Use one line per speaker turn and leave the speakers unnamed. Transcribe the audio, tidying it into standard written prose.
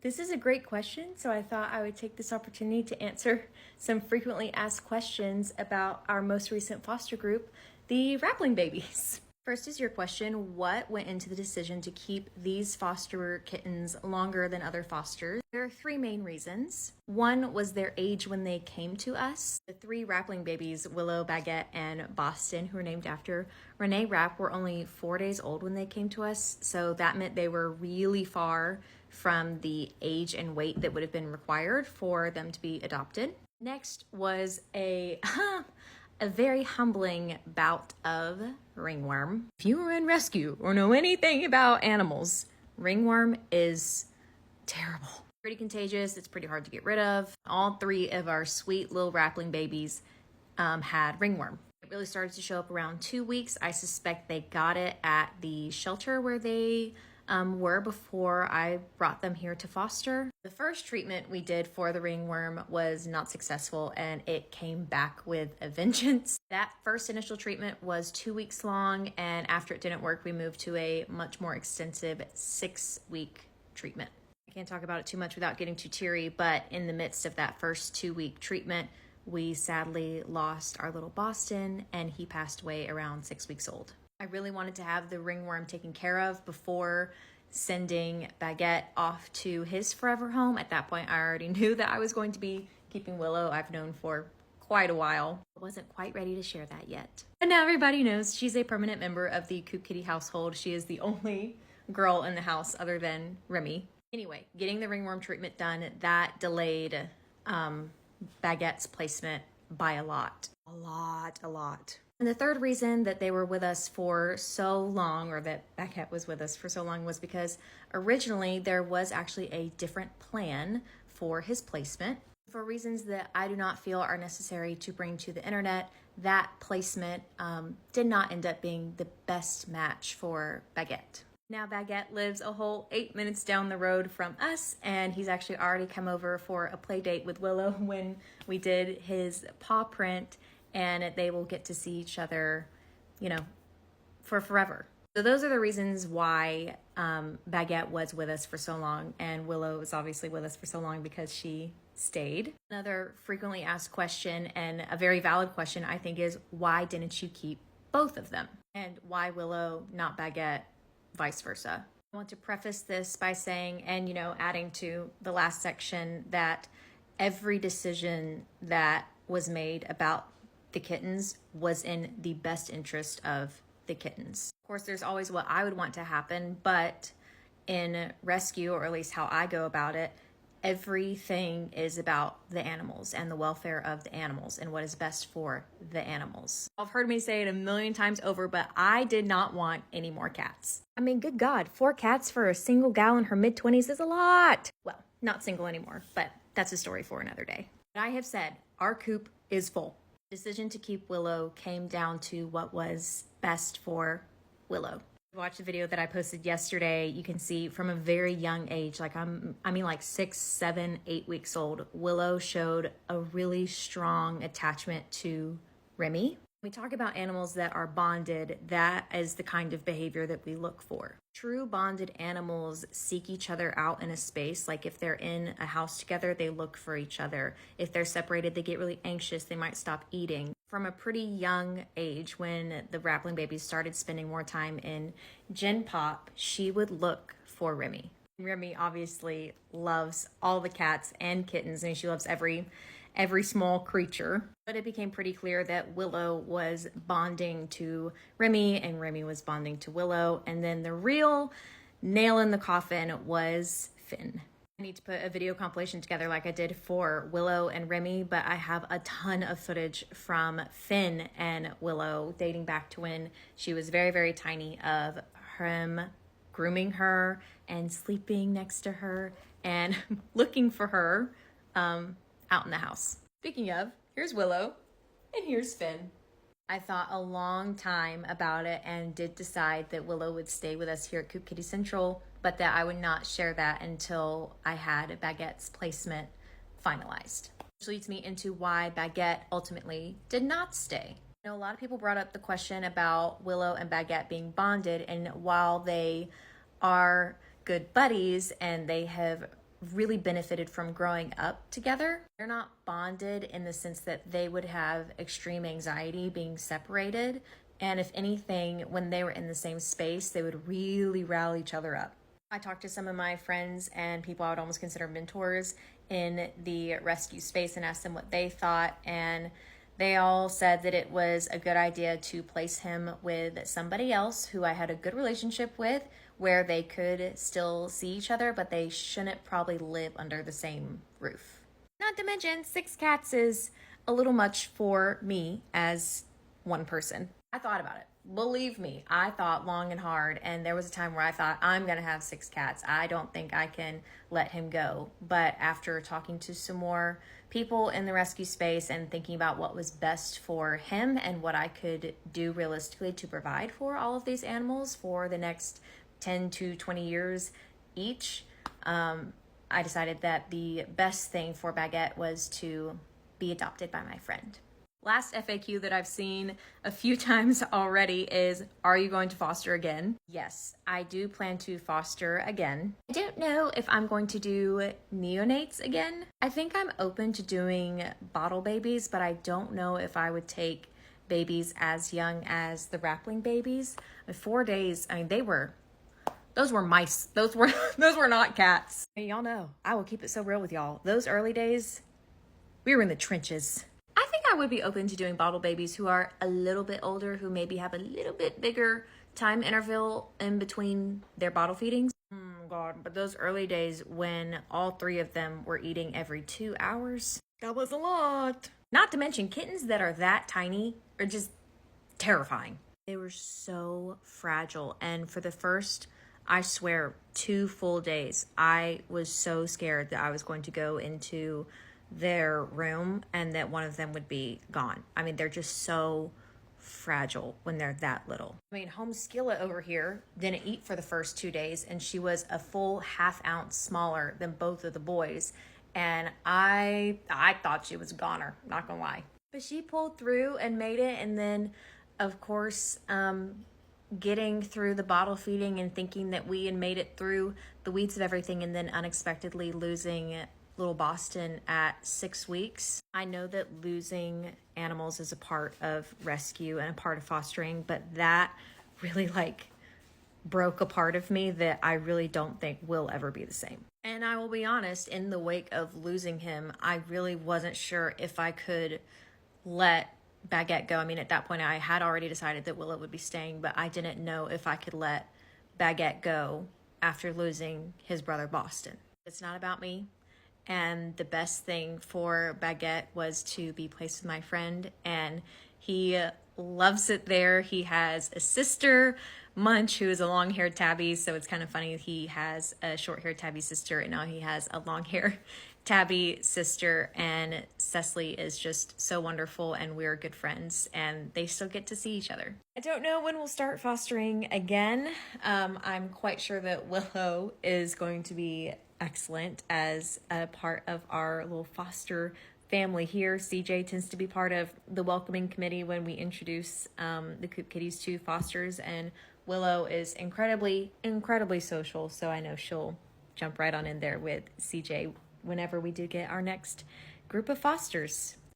This is a great question, so I thought I would take this opportunity to answer some frequently asked questions about our most recent foster group, the Rappling babies. First is your question, what went into the decision to keep these foster kittens longer than other fosters? There are three main reasons. One was their age when they came to us. The three Rappling babies, Willow, Baguette, and Boston, who were named after Renee Rapp, were only 4 days old when they came to us, so that meant they were really far from the age and weight that would have been required for them to be adopted. Next was a very humbling bout of ringworm. If you were in rescue or know anything about animals, ringworm is terrible. Pretty contagious, it's pretty hard to get rid of. All three of our sweet little Rappling babies had ringworm. It really started to show up around 2 weeks. I suspect they got it at the shelter where they were before I brought them here to foster. The first treatment we did for the ringworm was not successful and it came back with a vengeance. That first initial treatment was 2 weeks long, and after it didn't work, we moved to a much more extensive 6-week treatment. I can't talk about it too much without getting too teary, but in the midst of that first 2-week treatment, we sadly lost our little Boston, and he passed away around 6 weeks old. I really wanted to have the ringworm taken care of before sending Baguette off to his forever home. At that point, I already knew that I was going to be keeping Willow. I've known for quite a while. I wasn't quite ready to share that yet. But now everybody knows she's a permanent member of the Coop Kitty household. She is the only girl in the house other than Remy. Anyway, getting the ringworm treatment done, that delayed Baguette's placement by a lot. A lot. And the third reason that they were with us for so long, or that Baguette was with us for so long, was because originally there was actually a different plan for his placement. For reasons that I do not feel are necessary to bring to the internet, that placement did not end up being the best match for Baguette. Now Baguette lives a whole 8 minutes down the road from us, and he's actually already come over for a play date with Willow when we did his paw print, and they will get to see each other, for forever. So those are the reasons why Baguette was with us for so long, and Willow was obviously with us for so long because she stayed. Another frequently asked question, and a very valid question, I think, is why didn't you keep both of them? And why Willow, not Baguette, vice versa? I want to preface this by saying, and adding to the last section, that every decision that was made about the kittens was in the best interest of the kittens. Of course, there's always what I would want to happen, but in rescue, or at least how I go about it, everything is about the animals and the welfare of the animals and what is best for the animals. I've heard me say it a million times over, but I did not want any more cats. I mean, good God, 4 cats for a single gal in her mid-20s is a lot. Well, not single anymore, but that's a story for another day. I have said our coop is full. The decision to keep Willow came down to what was best for Willow. Watch the video that I posted yesterday. You can see from a very young age, like 6, 7, 8 weeks old, Willow showed a really strong attachment to Remy. When we talk about animals that are bonded, that is the kind of behavior that we look for. True bonded animals seek each other out in a space. Like if they're in a house together, they look for each other. If they're separated, they get really anxious. They might stop eating. From a pretty young age, when the Rappling babies started spending more time in Gen Pop, she would look for Remy. Remy obviously loves all the cats and kittens, and she loves every small creature. But it became pretty clear that Willow was bonding to Remy and Remy was bonding to Willow. And then the real nail in the coffin was Finn. I need to put a video compilation together like I did for Willow and Remy, but I have a ton of footage from Finn and Willow dating back to when she was very, very tiny, of him grooming her and sleeping next to her and looking for her out in the house. Speaking of, here's Willow and here's Finn. I thought a long time about it and did decide that Willow would stay with us here at Coop Kitty Central, but that I would not share that until I had Baguette's placement finalized. Which leads me into why Baguette ultimately did not stay. A lot of people brought up the question about Willow and Baguette being bonded, and while they are good buddies and they have really benefited from growing up together. They're not bonded in the sense that they would have extreme anxiety being separated. And if anything, when they were in the same space, they would really rally each other up. I talked to some of my friends and people I would almost consider mentors in the rescue space and asked them what they thought. And they all said that it was a good idea to place him with somebody else who I had a good relationship with, where they could still see each other, but they shouldn't probably live under the same roof. Not to mention, 6 cats is a little much for me as one person. I thought about it. Believe me, I thought long and hard, and there was a time where I thought, I'm going to have 6 cats. I don't think I can let him go. But after talking to some more people in the rescue space and thinking about what was best for him and what I could do realistically to provide for all of these animals for the next 10 to 20 years each, I decided that the best thing for Baguette was to be adopted by my friend. Last FAQ that I've seen a few times already is, are you going to foster again? Yes, I do plan to foster again. I don't know if I'm going to do neonates again. I think I'm open to doing bottle babies, but I don't know if I would take babies as young as the Rappling babies. 4 days, I mean, those were mice. Those were not cats. I mean, y'all know, I will keep it so real with y'all. Those early days, we were in the trenches. I think I would be open to doing bottle babies who are a little bit older, who maybe have a little bit bigger time interval in between their bottle feedings. Oh God, but those early days when all 3 of them were eating every 2 hours, that was a lot. Not to mention kittens that are that tiny are just terrifying. They were so fragile, and for the first, I swear, 2 full days, I was so scared that I was going to go into their room and that one of them would be gone. I mean, they're just so fragile when they're that little. I mean, home Skillet over here didn't eat for the first 2 days, and she was a full ½ ounce smaller than both of the boys, and I thought she was a goner, not gonna lie. But she pulled through and made it, and then of course getting through the bottle feeding and thinking that we had made it through the weeds of everything, and then unexpectedly losing little Boston at 6 weeks. I know that losing animals is a part of rescue and a part of fostering, but that really broke a part of me that I really don't think will ever be the same. And I will be honest, in the wake of losing him, I really wasn't sure if I could let Baguette go. I mean, at that point I had already decided that Willow would be staying, but I didn't know if I could let Baguette go after losing his brother Boston. It's not about me. And the best thing for Baguette was to be placed with my friend, and he loves it there. He has a sister, Munch, who is a long-haired tabby, so it's kind of funny. He has a short-haired tabby sister, and now he has a long-haired tabby sister, and Cecily is just so wonderful, and we're good friends, and they still get to see each other. I don't know when we'll start fostering again. I'm quite sure that Willow is going to be excellent as a part of our little foster family here. CJ tends to be part of the welcoming committee when we introduce the Coop Kitties to fosters, and Willow is incredibly social, so I know she'll jump right on in there with CJ whenever we do get our next group of fosters.